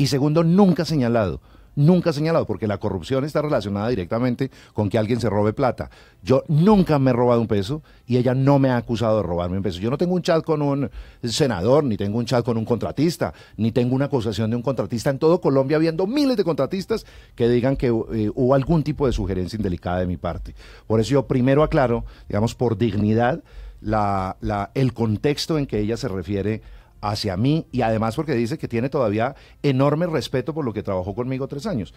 Y segundo, nunca señalado. Nunca señalado, porque la corrupción está relacionada directamente con que alguien se robe plata. Yo nunca me he robado un peso y ella no me ha acusado de robarme un peso. Yo no tengo un chat con un senador, ni tengo un chat con un contratista, ni tengo una acusación de un contratista en todo Colombia, habiendo miles de contratistas que digan que hubo algún tipo de sugerencia indelicada de mi parte. Por eso yo primero aclaro, digamos, por dignidad, el contexto en que ella se refiere hacia mí, y además porque dice que tiene todavía enorme respeto por lo que trabajó conmigo 3 años.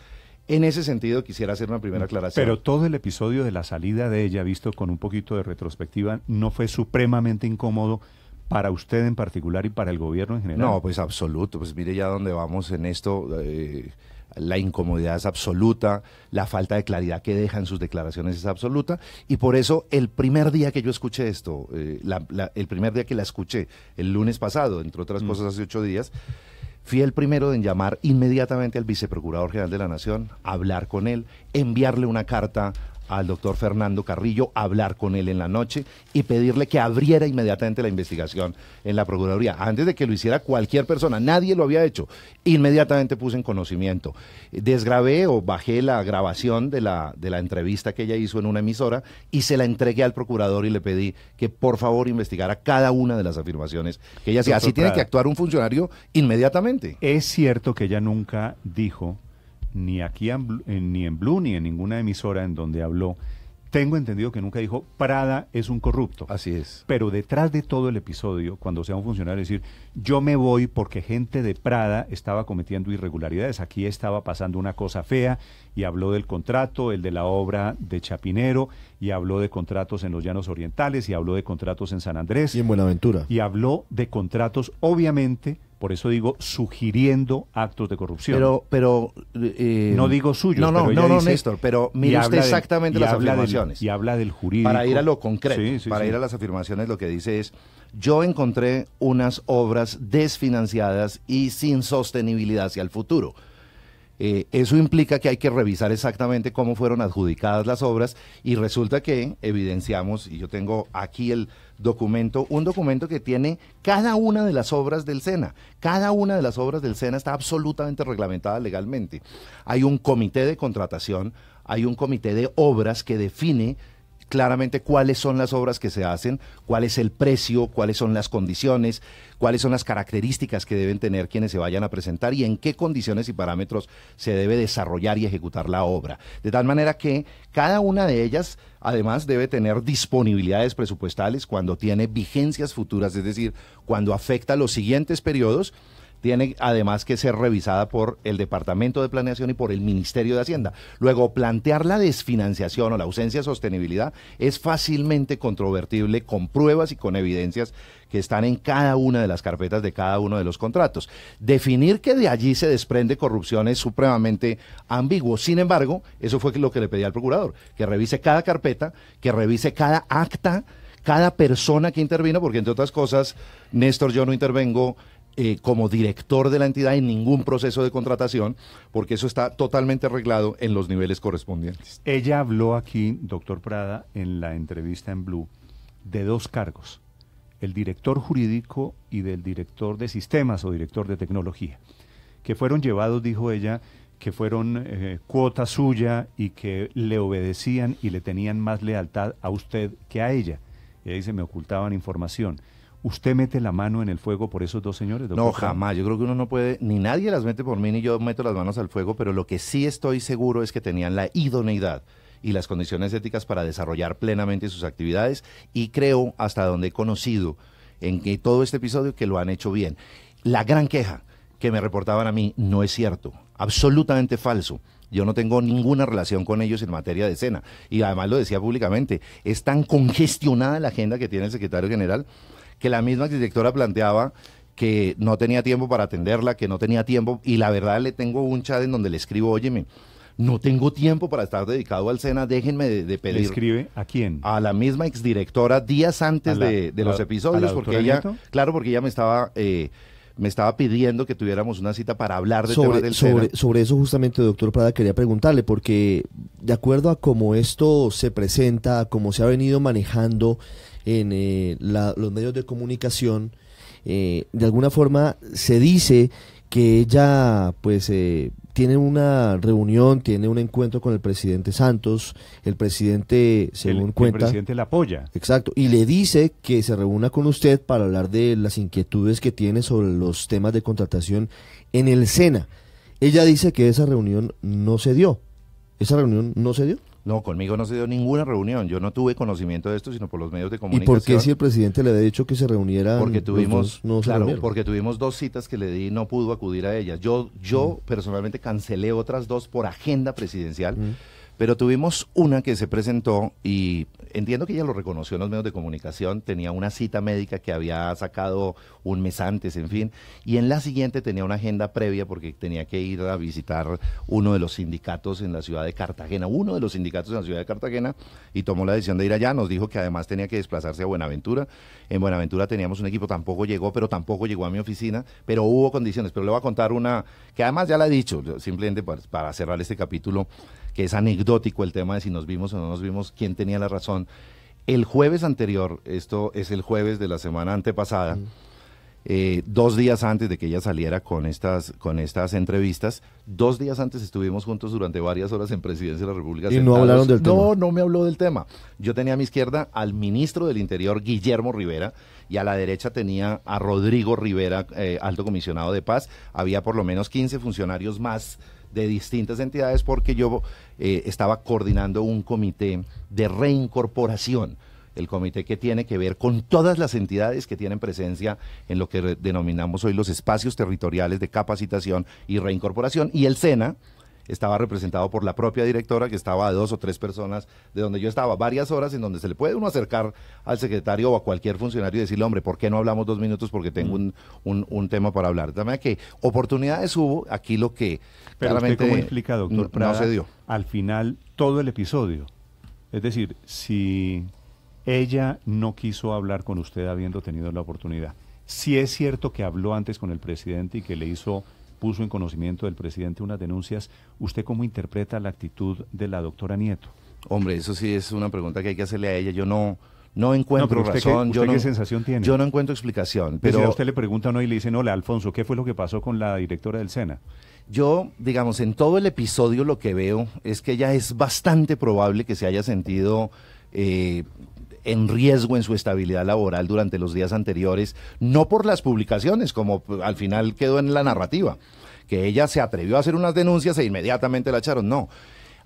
En ese sentido quisiera hacer una primera aclaración. Pero todo el episodio de la salida de ella, visto con un poquito de retrospectiva, ¿no fue supremamente incómodo para usted en particular y para el gobierno en general? No, pues absoluto. Pues mire ya dónde vamos en esto. La incomodidad es absoluta, la falta de claridad que deja en sus declaraciones es absoluta, y por eso el primer día que yo escuché esto, el primer día que la escuché, el lunes pasado, entre otras cosas hace 8 días, fui el primero en llamar inmediatamente al viceprocurador general de la Nación, hablar con él, enviarle una carta al doctor Fernando Carrillo, hablar con él en la noche y pedirle que abriera inmediatamente la investigación en la Procuraduría. Antes de que lo hiciera cualquier persona, nadie lo había hecho. Inmediatamente puse en conocimiento. Desgrabé o bajé la grabación de la entrevista que ella hizo en una emisora y se la entregué al procurador y le pedí que por favor investigara cada una de las afirmaciones que ella hacía. Así tiene que actuar un funcionario inmediatamente. Es cierto que ella nunca dijo, ni aquí ni en Blue ni en ninguna emisora en donde habló, tengo entendido que nunca dijo Prada es un corrupto. Así es. Pero detrás de todo el episodio, cuando sea un funcionario decir, yo me voy porque gente de Prada estaba cometiendo irregularidades, aquí estaba pasando una cosa fea, y habló del contrato, el de la obra de Chapinero, y habló de contratos en los Llanos Orientales, y habló de contratos en San Andrés. Y en Buenaventura. Y habló de contratos, obviamente, por eso digo, sugiriendo actos de corrupción. Pero no digo suyo. No, pero no, Néstor, pero mire usted exactamente las afirmaciones. Y habla del jurídico. Para ir a lo concreto, sí, ir a las afirmaciones, lo que dice es, yo encontré unas obras desfinanciadas y sin sostenibilidad hacia el futuro. Eso implica que hay que revisar exactamente cómo fueron adjudicadas las obras, y resulta que evidenciamos, y yo tengo aquí el documento, un documento que tiene cada una de las obras del SENA. Cada una de las obras del SENA está absolutamente reglamentada legalmente. Hay un comité de contratación, hay un comité de obras que define claramente cuáles son las obras que se hacen, cuál es el precio, cuáles son las condiciones, cuáles son las características que deben tener quienes se vayan a presentar y en qué condiciones y parámetros se debe desarrollar y ejecutar la obra. De tal manera que cada una de ellas además debe tener disponibilidades presupuestales cuando tiene vigencias futuras, es decir, cuando afecta los siguientes periodos. Tiene además que ser revisada por el Departamento de Planeación y por el Ministerio de Hacienda. Luego, plantear la desfinanciación o la ausencia de sostenibilidad es fácilmente controvertible con pruebas y con evidencias que están en cada una de las carpetas de cada uno de los contratos. Definir que de allí se desprende corrupción es supremamente ambiguo. Sin embargo, eso fue lo que le pedí al procurador, que revise cada carpeta, que revise cada acta, cada persona que intervino, porque entre otras cosas, Néstor, yo no intervengo como director de la entidad en ningún proceso de contratación, porque eso está totalmente arreglado en los niveles correspondientes. Ella habló aquí, doctor Prada, en la entrevista en Blue, de 2 cargos, el director jurídico y del director de sistemas o director de tecnología, que fueron llevados, dijo ella, que fueron cuota suya y que le obedecían y le tenían más lealtad a usted que a ella. Y ahí se me ocultaban información. ¿Usted mete la mano en el fuego por esos 2 señores, doctor? No, jamás. Yo creo que uno no puede, ni nadie las mete por mí, ni yo meto las manos al fuego, pero lo que sí estoy seguro es que tenían la idoneidad y las condiciones éticas para desarrollar plenamente sus actividades, y creo, hasta donde he conocido en que todo este episodio, que lo han hecho bien. La gran queja que me reportaban a mí no es cierto, absolutamente falso. Yo no tengo ninguna relación con ellos en materia de SENA, y además lo decía públicamente, es tan congestionada la agenda que tiene el secretario general, que la misma directora planteaba que no tenía tiempo para atenderla, que no tenía tiempo, y la verdad le tengo un chat en donde le escribo, óyeme, no tengo tiempo para estar dedicado al SENA, déjenme de pedir. ¿Le escribe a quién? A la misma exdirectora días antes de los episodios, porque ella, claro, porque ella me estaba pidiendo que tuviéramos una cita para hablar de temas del SENA. Sobre eso justamente, doctor Prada, quería preguntarle, porque de acuerdo a cómo esto se presenta, a cómo se ha venido manejando en los medios de comunicación, de alguna forma se dice que ella pues tiene una reunión, tiene un encuentro con el presidente Santos, el presidente, según cuenta... El presidente la apoya. Exacto, y le dice que se reúna con usted para hablar de las inquietudes que tiene sobre los temas de contratación en el SENA. Ella dice que esa reunión no se dio. ¿Esa reunión no se dio? No, conmigo no se dio ninguna reunión. Yo no tuve conocimiento de esto, sino por los medios de ¿Y comunicación. por qué si el presidente le había dicho que se reuniera? Porque tuvimos, no se claro, reunieron? porque tuvimos 2 citas que le di y no pudo acudir a ellas. Yo personalmente cancelé otras 2 por agenda presidencial, pero tuvimos una que se presentó y entiendo que ella lo reconoció en los medios de comunicación, tenía una cita médica que había sacado un mes antes, en fin, y en la siguiente tenía una agenda previa porque tenía que ir a visitar uno de los sindicatos en la ciudad de Cartagena, y tomó la decisión de ir allá. Nos dijo que además tenía que desplazarse a Buenaventura. En Buenaventura teníamos un equipo, tampoco llegó a mi oficina, pero hubo condiciones. Pero le voy a contar una que además ya la he dicho, simplemente para cerrar este capítulo, que es anecdótico el tema de si nos vimos o no nos vimos, quién tenía la razón. El jueves anterior, esto es el jueves de la semana antepasada, 2 días antes de que ella saliera con estas entrevistas, 2 días antes estuvimos juntos durante varias horas en Presidencia de la República. ¿Y no hablaron del tema? No me habló del tema. Yo tenía a mi izquierda al ministro del Interior, Guillermo Rivera, y a la derecha tenía a Rodrigo Rivera, alto comisionado de paz. Había por lo menos 15 funcionarios más de distintas entidades porque yo estaba coordinando un comité de reincorporación, el comité que tiene que ver con todas las entidades que tienen presencia en lo que denominamos hoy los espacios territoriales de capacitación y reincorporación, y el SENA estaba representado por la propia directora, que estaba a 2 o 3 personas de donde yo estaba, varias horas en donde se le puede uno acercar al secretario o a cualquier funcionario y decirle, hombre, ¿por qué no hablamos 2 minutos? Porque tengo un tema para hablar. También que oportunidades hubo, aquí lo que Pero claramente ¿usted cómo explica, doctor Prada, no se dio? Al final, todo el episodio? Es decir, si ella no quiso hablar con usted habiendo tenido la oportunidad, si es cierto que habló antes con el presidente y que puso en conocimiento del presidente unas denuncias, ¿usted cómo interpreta la actitud de la doctora Nieto? Hombre, eso sí es una pregunta que hay que hacerle a ella. Yo no encuentro razón. ¿Usted qué sensación tiene? Yo no encuentro explicación. Pero Pero a usted le pregunta y le dicen, hola, Alfonso, ¿qué fue lo que pasó con la directora del SENA? yo, digamos, en todo el episodio lo que veo es que ella es bastante probable que se haya sentido en riesgo en su estabilidad laboral durante los días anteriores, no por las publicaciones, como al final quedó en la narrativa, que ella se atrevió a hacer unas denuncias e inmediatamente la echaron, no.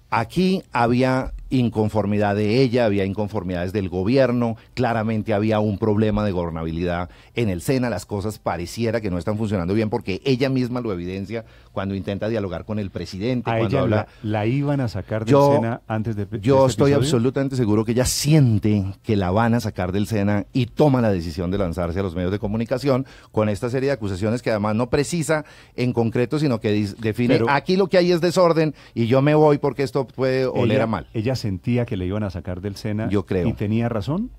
Aquí había inconformidad de ella, había inconformidades del gobierno, claramente había un problema de gobernabilidad en el SENA, las cosas pareciera que no están funcionando bien porque ella misma lo evidencia cuando intenta dialogar con el presidente. ¿A cuando ella habla, la iban a sacar del SENA antes de Yo este estoy episodio? absolutamente seguro que ella siente que la van a sacar del SENA y toma la decisión de lanzarse a los medios de comunicación con esta serie de acusaciones que además no precisa en concreto, sino que define, Pero aquí lo que hay es desorden y yo me voy porque esto puede oler a mal. ¿Ella sentía que le iban a sacar del SENA? Yo creo. ¿Y tenía razón?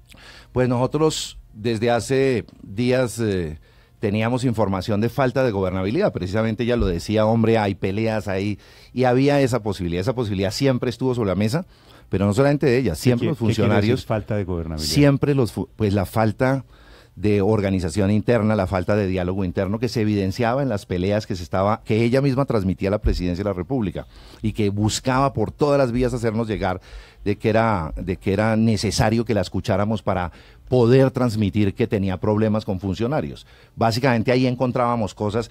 Pues nosotros desde hace días teníamos información de falta de gobernabilidad. Precisamente ella lo decía, hombre, hay peleas ahí, y había esa posibilidad siempre estuvo sobre la mesa, pero no solamente de ella, siempre los ¿Qué quiere funcionarios, decir falta de gobernabilidad? siempre pues la falta de organización interna, la falta de diálogo interno que se evidenciaba en las peleas que ella misma transmitía a la presidencia de la República y que buscaba por todas las vías hacernos llegar de que era necesario que la escucháramos para poder transmitir que tenía problemas con funcionarios. Básicamente ahí encontrábamos cosas.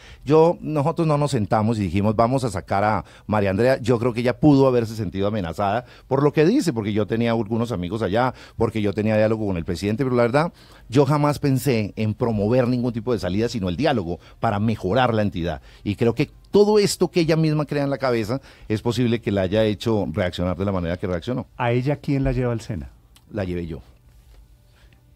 Nosotros no nos sentamos y dijimos vamos a sacar a María Andrea. Yo creo que ella pudo haberse sentido amenazada por lo que dice, porque yo tenía algunos amigos allá, porque yo tenía diálogo con el presidente, pero la verdad yo jamás pensé en promover ningún tipo de salida, sino el diálogo para mejorar la entidad. Y creo que todo esto que ella misma crea en la cabeza es posible que la haya hecho reaccionar de la manera que reaccionó. ¿A ella quién la lleva al SENA? La llevé yo.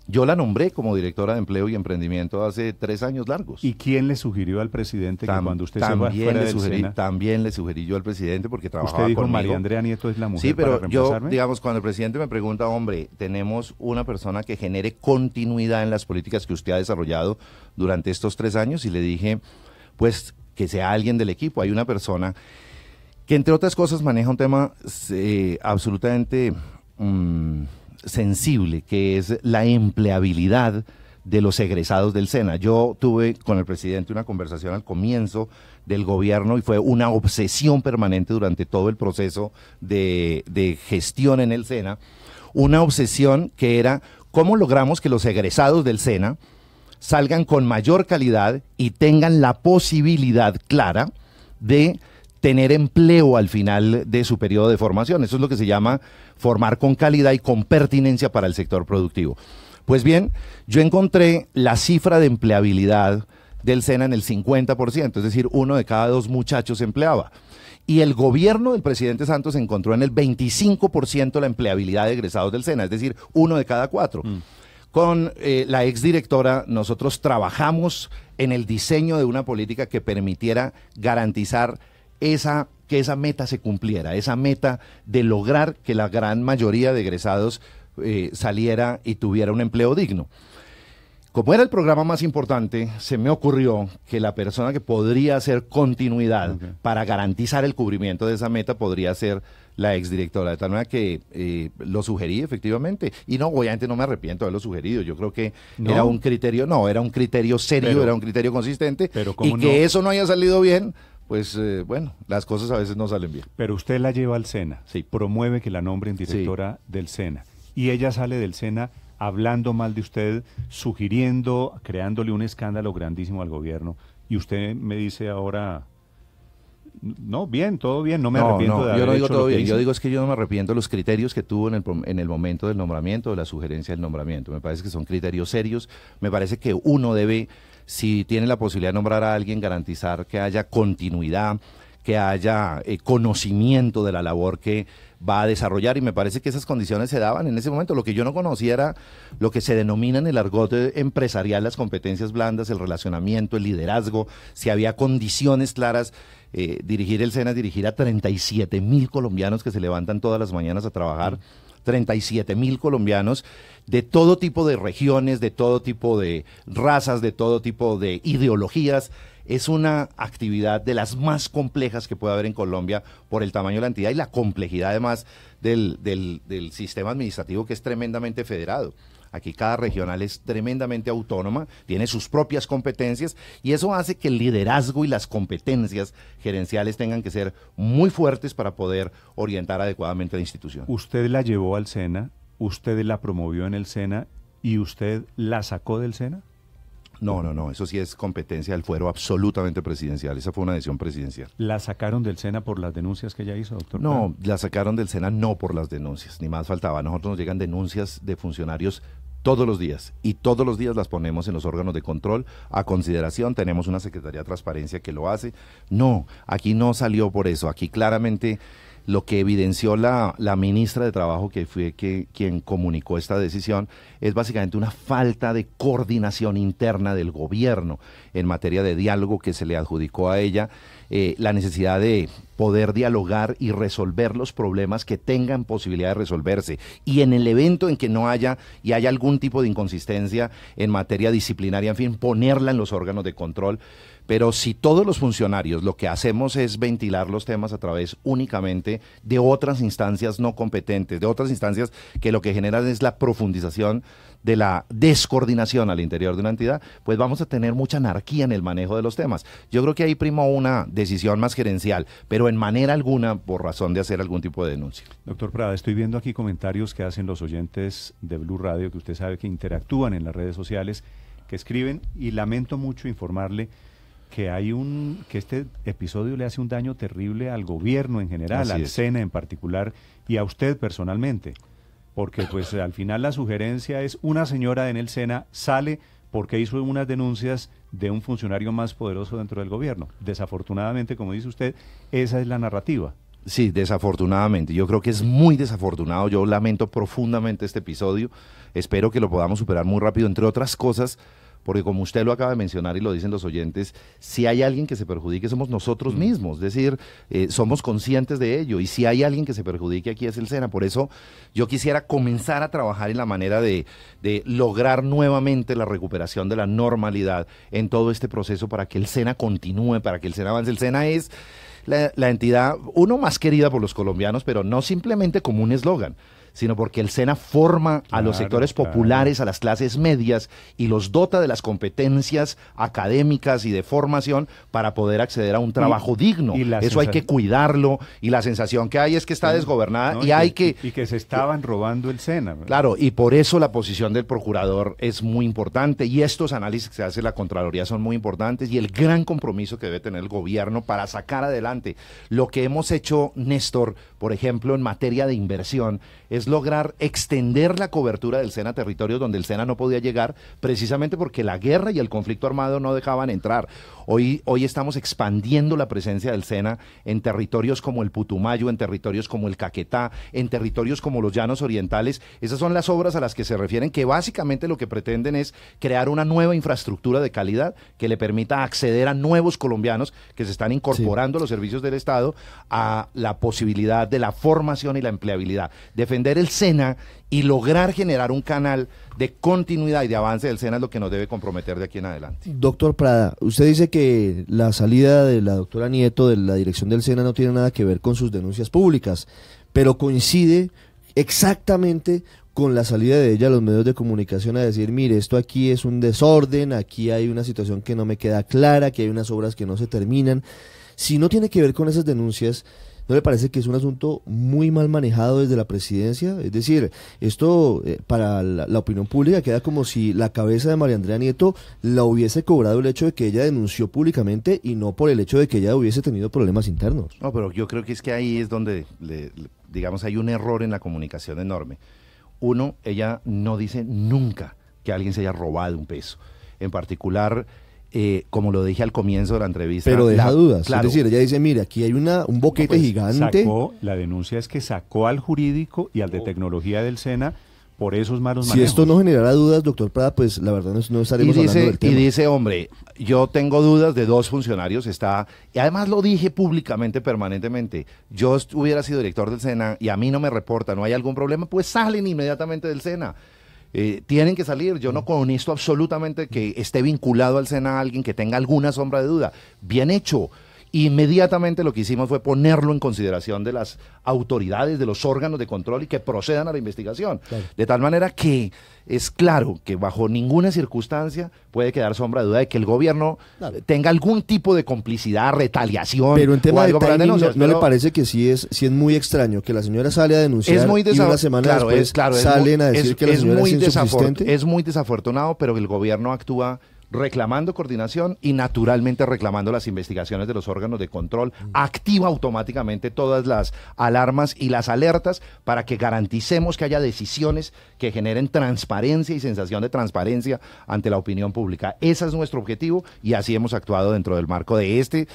Yo la nombré como directora de Empleo y Emprendimiento hace 3 años largos. ¿Y quién le sugirió al presidente que cuando usted se va fuera del SENA? También le sugerí yo al presidente porque trabajaba Usted dijo conmigo. María Andrea Nieto es la mujer Sí, pero para yo, reemplazarme. digamos, cuando el presidente me pregunta, hombre, tenemos una persona que genere continuidad en las políticas que usted ha desarrollado durante estos 3 años, y le dije, pues, que sea alguien del equipo. Hay una persona que, entre otras cosas, maneja un tema absolutamente sensible, que es la empleabilidad de los egresados del SENA. Yo tuve con el presidente una conversación al comienzo del gobierno y fue una obsesión permanente durante todo el proceso de gestión en el SENA, una obsesión que era cómo logramos que los egresados del SENA salgan con mayor calidad y tengan la posibilidad clara de tener empleo al final de su periodo de formación. Eso es lo que se llama formar con calidad y con pertinencia para el sector productivo. Pues bien, yo encontré la cifra de empleabilidad del SENA en el 50%, es decir, 1 de cada 2 muchachos se empleaba. Y el gobierno del presidente Santos encontró en el 25% la empleabilidad de egresados del SENA, es decir, 1 de cada 4. Con la exdirectora nosotros trabajamos en el diseño de una política que permitiera garantizar que esa meta se cumpliera, esa meta de lograr que la gran mayoría de egresados saliera y tuviera un empleo digno. Como era el programa más importante, se me ocurrió que la persona que podría hacer continuidad para garantizar el cubrimiento de esa meta podría ser la exdirectora, de tal manera que lo sugerí efectivamente, y no, obviamente no me arrepiento de haberlo sugerido. Yo creo que era un criterio, era un criterio serio, era un criterio consistente, y que eso no haya salido bien, pues bueno, las cosas a veces no salen bien. Pero usted la lleva al SENA, promueve que la nombren directora del SENA, y ella sale del SENA hablando mal de usted, sugiriendo, creándole un escándalo grandísimo al gobierno, y usted me dice ahora, no, bien, todo bien, no me arrepiento de haber yo no digo hecho todo lo que bien, hice. yo digo es que yo no me arrepiento de los criterios que tuvo en el momento del nombramiento, de la sugerencia del nombramiento. Me parece que son criterios serios, me parece que uno debe, si tiene la posibilidad de nombrar a alguien, garantizar que haya continuidad, que haya conocimiento de la labor que va a desarrollar, y me parece que esas condiciones se daban en ese momento. Lo que yo no conocía era lo que se denomina en el argot empresarial las competencias blandas, el relacionamiento, el liderazgo, si había condiciones claras. Dirigir el SENA, dirigir a 37.000 colombianos que se levantan todas las mañanas a trabajar, 37.000 colombianos de todo tipo de regiones, de todo tipo de razas, de todo tipo de ideologías. Es una actividad de las más complejas que puede haber en Colombia por el tamaño de la entidad y la complejidad además del sistema administrativo, que es tremendamente federado. Aquí cada regional es tremendamente autónoma, tiene sus propias competencias, y eso hace que el liderazgo y las competencias gerenciales tengan que ser muy fuertes para poder orientar adecuadamente la institución. Usted la llevó al SENA, usted la promovió en el SENA y usted la sacó del SENA. No, eso sí es competencia del fuero absolutamente presidencial, esa fue una decisión presidencial. ¿La sacaron del SENA por las denuncias que ella hizo, doctor? No, la sacaron del SENA no por las denuncias, ni más faltaba. A nosotros nos llegan denuncias de funcionarios todos los días, y todos los días las ponemos en los órganos de control a consideración. Tenemos una Secretaría de Transparencia que lo hace. No, aquí no salió por eso, aquí claramente lo que evidenció la ministra de Trabajo, que fue quien comunicó esta decisión, es básicamente una falta de coordinación interna del gobierno en materia de diálogo que se le adjudicó a ella, la necesidad de poder dialogar y resolver los problemas que tengan posibilidad de resolverse, y en el evento en que no haya y haya algún tipo de inconsistencia en materia disciplinaria, en fin, ponerla en los órganos de control. Pero si todos los funcionarios lo que hacemos es ventilar los temas a través únicamente de otras instancias no competentes, de otras instancias que lo que generan es la profundización de la descoordinación al interior de una entidad, pues vamos a tener mucha anarquía en el manejo de los temas. Yo creo que ahí primó una decisión más gerencial, pero en manera alguna por razón de hacer algún tipo de denuncia. Doctor Prada, estoy viendo aquí comentarios que hacen los oyentes de Blue Radio, que usted sabe que interactúan en las redes sociales, que escriben, y lamento mucho informarle que que este episodio le hace un daño terrible al gobierno en general, al SENA en particular, y a usted personalmente, porque pues al final la sugerencia es: una señora en el SENA sale porque hizo unas denuncias de un funcionario más poderoso dentro del gobierno. Desafortunadamente, como dice usted, esa es la narrativa. Sí, desafortunadamente. Yo creo que es muy desafortunado. Yo lamento profundamente este episodio. Espero que lo podamos superar muy rápido, entre otras cosas, porque como usted lo acaba de mencionar y lo dicen los oyentes, si hay alguien que se perjudique somos nosotros mismos, es decir, somos conscientes de ello, y si hay alguien que se perjudique aquí es el SENA. Por eso yo quisiera comenzar a trabajar en la manera de lograr nuevamente la recuperación de la normalidad en todo este proceso para que el SENA continúe, para que el SENA avance. El SENA es la entidad, uno, más querida por los colombianos, pero no simplemente como un eslogan, sino porque el SENA forma a los sectores populares, a las clases medias, y los dota de las competencias académicas y de formación para poder acceder a un trabajo digno. Eso hay que cuidarlo, y la sensación que hay es que está desgobernada, no, y hay que... Y que se estaban robando el SENA. ¿Verdad? Claro, y por eso la posición del procurador es muy importante, y estos análisis que se hace la Contraloría son muy importantes, y el gran compromiso que debe tener el gobierno para sacar adelante lo que hemos hecho, Néstor, por ejemplo, en materia de inversión, es lograr extender la cobertura del SENA a territorios donde el SENA no podía llegar, precisamente porque la guerra y el conflicto armado no dejaban entrar. Hoy estamos expandiendo la presencia del SENA en territorios como el Putumayo, en territorios como el Caquetá, en territorios como los Llanos Orientales. Esas son las obras a las que se refieren, que básicamente lo que pretenden es crear una nueva infraestructura de calidad que le permita acceder a nuevos colombianos que se están incorporando a los servicios del Estado, a la posibilidad de la formación y la empleabilidad. Defender el SENA y lograr generar un canal de continuidad y de avance del SENA es lo que nos debe comprometer de aquí en adelante. Doctor Prada, usted dice que la salida de la doctora Nieto de la dirección del SENA no tiene nada que ver con sus denuncias públicas, pero coincide exactamente con la salida de ella a los medios de comunicación a decir, mire, esto aquí es un desorden, aquí hay una situación que no me queda clara, aquí hay unas obras que no se terminan. Si no tiene que ver con esas denuncias, ¿no le parece que es un asunto muy mal manejado desde la presidencia? Es decir, esto para la opinión pública queda como si la cabeza de María Andrea Nieto la hubiese cobrado el hecho de que ella denunció públicamente y no por el hecho de que ella hubiese tenido problemas internos. No, pero yo creo que es que ahí es donde, digamos, hay un error en la comunicación enorme. Uno, ella no dice nunca que alguien se haya robado un peso. En particular, como lo dije al comienzo de la entrevista. Pero deja dudas. Claro, es decir, ella dice, mire, aquí hay un boquete gigante. La denuncia es que sacó al jurídico y al de tecnología del SENA por esos malos manejos. Si esto no generara dudas, doctor Prada, pues la verdad no estaremos hablando del tema. Y dice, hombre, yo tengo dudas de 2 funcionarios, y además lo dije públicamente, permanentemente, yo hubiera sido director del SENA y a mí no me reporta, no hay algún problema, pues salen inmediatamente del SENA. Tienen que salir. Yo no conozco absolutamente que esté vinculado al SENA alguien que tenga alguna sombra de duda. Bien hecho. Inmediatamente lo que hicimos fue ponerlo en consideración de las autoridades, de los órganos de control, y que procedan a la investigación. Claro. De tal manera que es claro que bajo ninguna circunstancia puede quedar sombra de duda de que el gobierno tenga algún tipo de complicidad, retaliación. Pero en tema de timing, ¿no le parece que sí es muy extraño que la señora sale a denunciar y una semana después salen a decir que la señora es insuficiente? Es muy desafortunado, pero el gobierno actúa reclamando coordinación y naturalmente reclamando las investigaciones de los órganos de control, activa automáticamente todas las alarmas y las alertas para que garanticemos que haya decisiones que generen transparencia y sensación de transparencia ante la opinión pública. Ese es nuestro objetivo y así hemos actuado dentro del marco de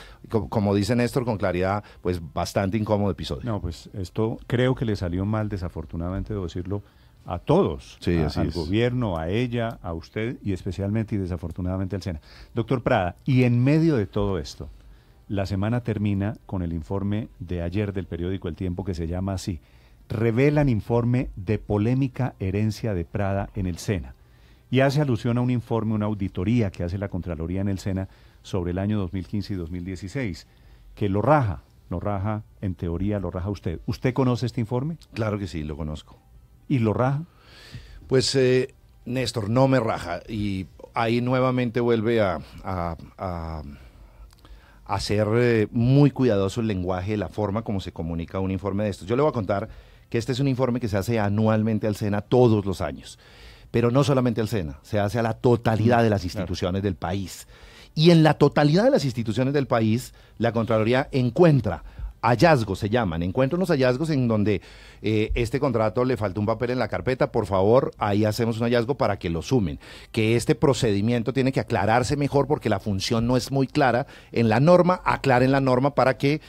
como dice Néstor con claridad, pues bastante incómodo episodio. No, pues esto creo que le salió mal, desafortunadamente debo decirlo, a todos, sí, al gobierno, a ella, a usted y especialmente y desafortunadamente al SENA. Doctor Prada, y en medio de todo esto, la semana termina con el informe de ayer del periódico El Tiempo que se llama así, revelan informe de polémica herencia de Prada en el SENA, y hace alusión a un informe, una auditoría que hace la Contraloría en el SENA sobre el año 2015 y 2016, que lo raja, en teoría lo raja usted. ¿Usted conoce este informe? Claro que sí, lo conozco. ¿Y lo raja? Pues, Néstor, no me raja. Y ahí nuevamente vuelve a ser muy cuidadoso el lenguaje, la forma como se comunica un informe de estos. Yo le voy a contar que este es un informe que se hace anualmente al SENA todos los años. Pero no solamente al SENA, se hace a la totalidad de las instituciones del país. Y en la totalidad de las instituciones del país, la Contraloría encuentra hallazgos, se llaman, encuentro unos hallazgos en donde este contrato le falta un papel en la carpeta, por favor, ahí hacemos un hallazgo para que lo sumen, que este procedimiento tiene que aclararse mejor porque la función no es muy clara en la norma, aclaren la norma para que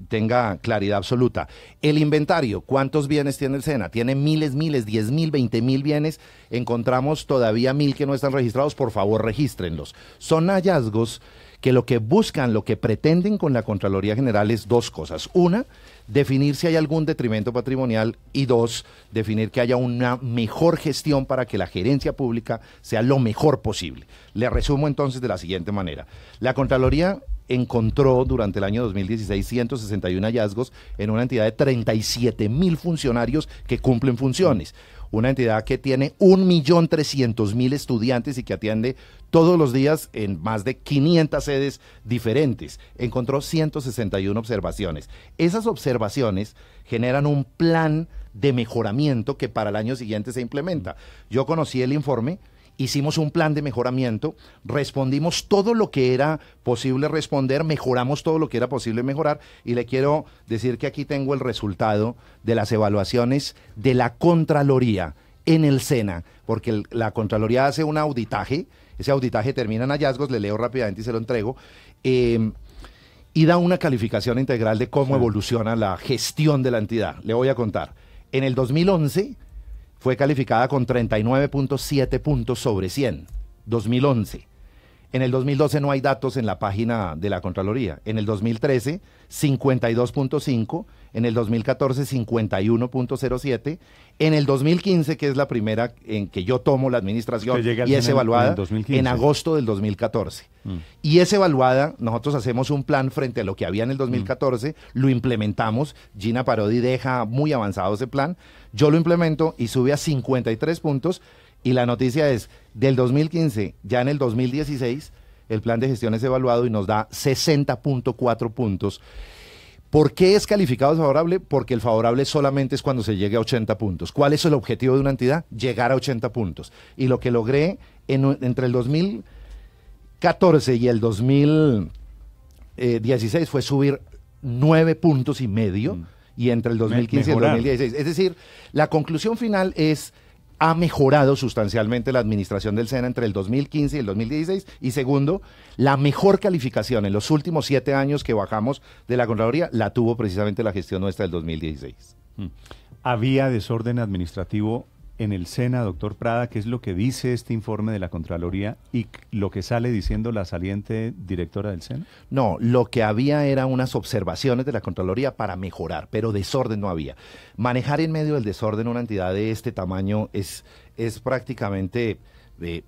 tenga claridad absoluta. El inventario, ¿cuántos bienes tiene el SENA? Tiene miles, 10.000, 20.000 bienes, encontramos todavía 1.000 que no están registrados, por favor, regístrenlos. Son hallazgos que lo que buscan, lo que pretenden con la Contraloría General es 2 cosas. Una, definir si hay algún detrimento patrimonial y 2, definir que haya una mejor gestión para que la gerencia pública sea lo mejor posible. Le resumo entonces de la siguiente manera. La Contraloría encontró durante el año 2016 161 hallazgos en una entidad de 37.000 funcionarios que cumplen funciones. Una entidad que tiene 1.300.000 estudiantes y que atiende todos los días en más de 500 sedes diferentes. Encontró 161 observaciones. Esas observaciones generan un plan de mejoramiento que para el año siguiente se implementa. Yo conocí el informe. Hicimos un plan de mejoramiento, respondimos todo lo que era posible responder, mejoramos todo lo que era posible mejorar y le quiero decir que aquí tengo el resultado de las evaluaciones de la Contraloría en el SENA, porque la Contraloría hace un auditaje, ese auditaje termina en hallazgos, le leo rápidamente y se lo entrego, y da una calificación integral de cómo evoluciona la gestión de la entidad. Le voy a contar. En el 2011... fue calificada con 39.7 puntos sobre 100, 2011. En el 2012 no hay datos en la página de la Contraloría. En el 2013, 52.5. En el 2014, 51.07. En el 2015, que es la primera en que yo tomo la administración y es evaluada, en agosto del 2014. Y es evaluada, nosotros hacemos un plan frente a lo que había en el 2014, lo implementamos, Gina Parodi deja muy avanzado ese plan, yo lo implemento y sube a 53 puntos, y la noticia es, del 2015, ya en el 2016, el plan de gestión es evaluado y nos da 60.4 puntos. ¿Por qué es calificado favorable? Porque el favorable solamente es cuando se llegue a 80 puntos. ¿Cuál es el objetivo de una entidad? Llegar a 80 puntos. Y lo que logré entre el 2014 y el 2016 fue subir 9 puntos y medio, y entre el 2015 y el 2016. Es decir, la conclusión final es: ha mejorado sustancialmente la administración del SENA entre el 2015 y el 2016. Y segundo, la mejor calificación en los últimos 7 años que bajamos de la Contraloría la tuvo precisamente la gestión nuestra del 2016. ¿Había desorden administrativo en el SENA, doctor Prada? ¿Qué es lo que dice este informe de la Contraloría y lo que sale diciendo la saliente directora del SENA? No, lo que había era unas observaciones de la Contraloría para mejorar, pero desorden no había. Manejar en medio del desorden una entidad de este tamaño es prácticamente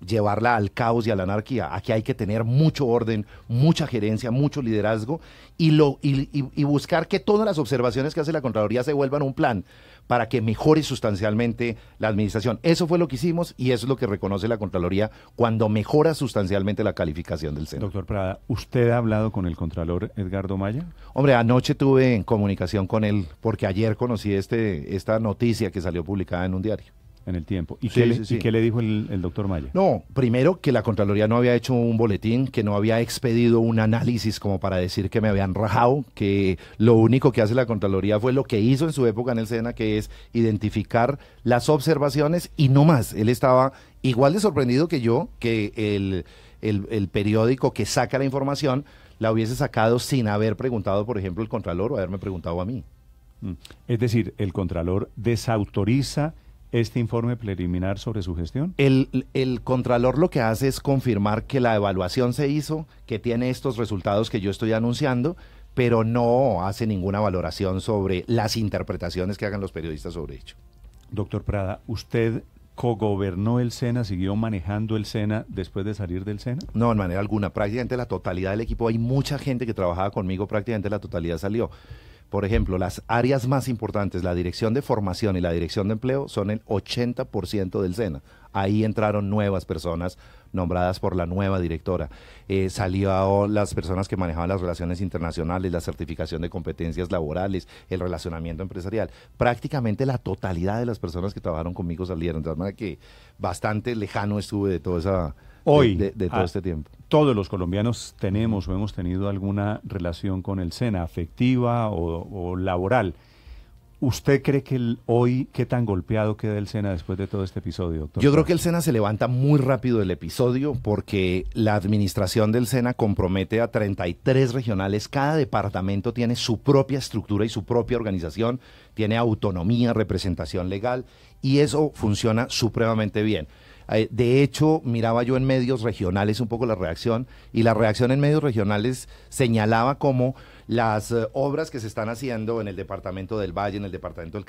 llevarla al caos y a la anarquía. Aquí hay que tener mucho orden, mucha gerencia, mucho liderazgo y buscar que todas las observaciones que hace la Contraloría se vuelvan un plan para que mejore sustancialmente la administración. Eso fue lo que hicimos y eso es lo que reconoce la Contraloría cuando mejora sustancialmente la calificación del SENA. Doctor Prada, ¿usted ha hablado con el Contralor Edgardo Maya? Hombre, anoche tuve en comunicación con él porque ayer conocí esta noticia que salió publicada en un diario. En El Tiempo. ¿Y Sí, qué le dijo el doctor Maya? No, primero que la Contraloría no había hecho un boletín, que no había expedido un análisis como para decir que me habían rajado, que lo único que hace la Contraloría fue lo que hizo en su época en el SENA, que es identificar las observaciones y no más. Él estaba igual de sorprendido que yo, que el periódico que saca la información la hubiese sacado sin haber preguntado, por ejemplo, el Contralor o haberme preguntado a mí. Es decir, el Contralor desautoriza este informe preliminar sobre su gestión. El Contralor lo que hace es confirmar que la evaluación se hizo, que tiene estos resultados que yo estoy anunciando, pero no hace ninguna valoración sobre las interpretaciones que hagan los periodistas sobre ello. Doctor Prada, ¿usted cogobernó el SENA, siguió manejando el SENA después de salir del SENA? No, en manera alguna. Prácticamente la totalidad del equipo, hay mucha gente que trabajaba conmigo, prácticamente la totalidad salió. Por ejemplo, las áreas más importantes, la dirección de formación y la dirección de empleo, son el 80% del SENA. Ahí entraron nuevas personas nombradas por la nueva directora. Salió las personas que manejaban las relaciones internacionales, la certificación de competencias laborales, el relacionamiento empresarial. Prácticamente la totalidad de las personas que trabajaron conmigo salieron. De manera que bastante lejano estuve de toda esa... Hoy, de todo este tiempo. Todos los colombianos tenemos o hemos tenido alguna relación con el SENA, afectiva o laboral. ¿Usted cree que hoy qué tan golpeado queda el SENA después de todo este episodio, doctor? Yo creo que el SENA se levanta muy rápido del episodio porque la administración del SENA compromete a 33 regionales. Cada departamento tiene su propia estructura y su propia organización, tiene autonomía, representación legal y eso funciona supremamente bien. De hecho, miraba yo en medios regionales un poco la reacción, y la reacción en medios regionales señalaba como Las obras que se están haciendo en el departamento del Valle, en el departamento del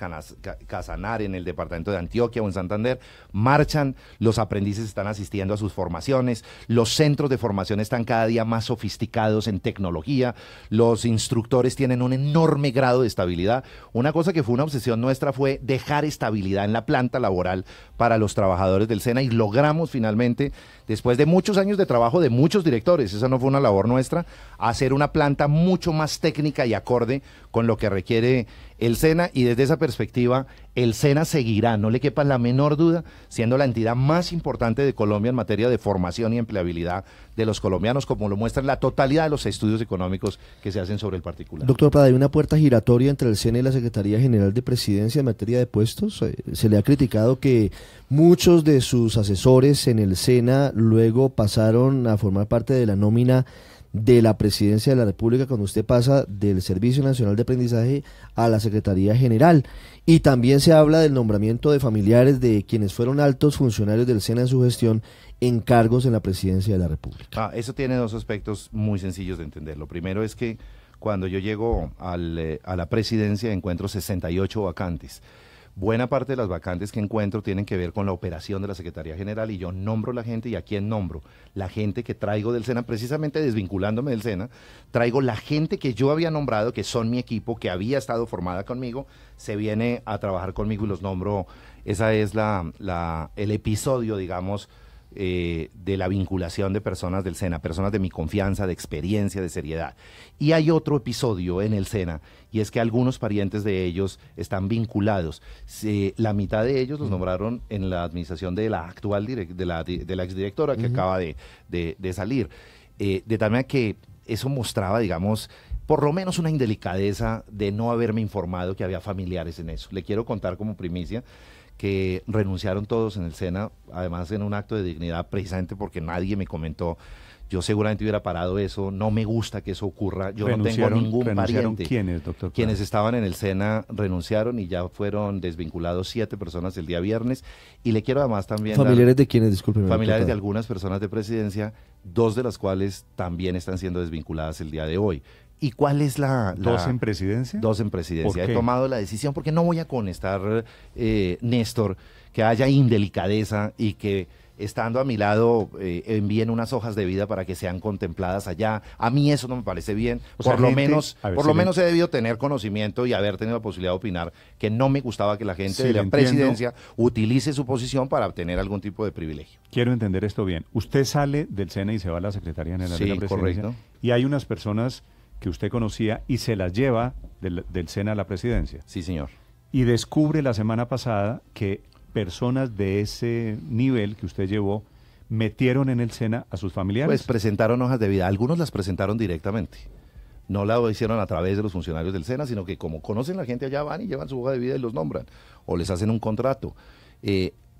Casanare, en el departamento de Antioquia o en Santander, marchan, los aprendices están asistiendo a sus formaciones, los centros de formación están cada día más sofisticados en tecnología, los instructores tienen un enorme grado de estabilidad. Una cosa que fue una obsesión nuestra fue dejar estabilidad en la planta laboral para los trabajadores del SENA y logramos finalmente, después de muchos años de trabajo de muchos directores, esa no fue una labor nuestra, hacer una planta mucho más técnica y acorde con lo que requiere el SENA, y desde esa perspectiva el SENA seguirá, no le quepa la menor duda, siendo la entidad más importante de Colombia en materia de formación y empleabilidad de los colombianos, como lo muestran la totalidad de los estudios económicos que se hacen sobre el particular. Doctor Prada, ¿hay una puerta giratoria entre el SENA y la Secretaría General de Presidencia en materia de puestos? Se le ha criticado que muchos de sus asesores en el SENA luego pasaron a formar parte de la nómina de la Presidencia de la República cuando usted pasa del Servicio Nacional de Aprendizaje a la Secretaría General. Y también se habla del nombramiento de familiares de quienes fueron altos funcionarios del SENA en su gestión en cargos en la Presidencia de la República. Eso tiene dos aspectos muy sencillos de entender. Lo primero es que cuando yo llego a la presidencia encuentro 68 vacantes. Buena parte de las vacantes que encuentro tienen que ver con la operación de la Secretaría General y yo nombro la gente. ¿Y a quién nombro? La gente que traigo del SENA, precisamente desvinculándome del SENA, traigo la gente que yo había nombrado, que son mi equipo, que había estado formada conmigo, se viene a trabajar conmigo y los nombro. Esa es el episodio, digamos, de la vinculación de personas del SENA, personas de mi confianza, de experiencia, de seriedad. Y hay otro episodio en el SENA, y es que algunos parientes de ellos están vinculados. La mitad de ellos los nombraron en la administración de la actual de la exdirectora que acaba de salir. De tal manera que eso mostraba, digamos, por lo menos una indelicadeza de no haberme informado que había familiares en eso. Le quiero contar como primicia que renunciaron todos en el SENA, además en un acto de dignidad, precisamente porque nadie me comentó. Yo seguramente hubiera parado eso, no me gusta que eso ocurra, yo no tengo ningún pariente. ¿Quiénes, doctor? Quienes estaban en el SENA renunciaron y ya fueron desvinculados 7 personas el día viernes, y le quiero además también ¿Familiares de quiénes, disculpe? Familiares de algunas personas de presidencia, 2 de las cuales también están siendo desvinculadas el día de hoy. ¿Y cuál es ¿2 en presidencia? 2 en presidencia. He tomado la decisión porque no voy a contestar, Néstor, que haya indelicadeza y que estando a mi lado envíen unas hojas de vida para que sean contempladas allá. A mí eso no me parece bien. Por lo menos he debido tener conocimiento y haber tenido la posibilidad de opinar que no me gustaba que la gente de la presidencia utilice su posición para obtener algún tipo de privilegio. Quiero entender esto bien. Usted sale del SENA y se va a la Secretaría General de la Presidencia. Correcto. Y hay unas personas que usted conocía y se las lleva del SENA a la presidencia. Sí, señor. Y descubre la semana pasada que personas de ese nivel que usted llevó metieron en el SENA a sus familiares. Pues presentaron hojas de vida. Algunos las presentaron directamente. No la hicieron a través de los funcionarios del SENA, sino que como conocen la gente allá van y llevan su hoja de vida y los nombran. O les hacen un contrato.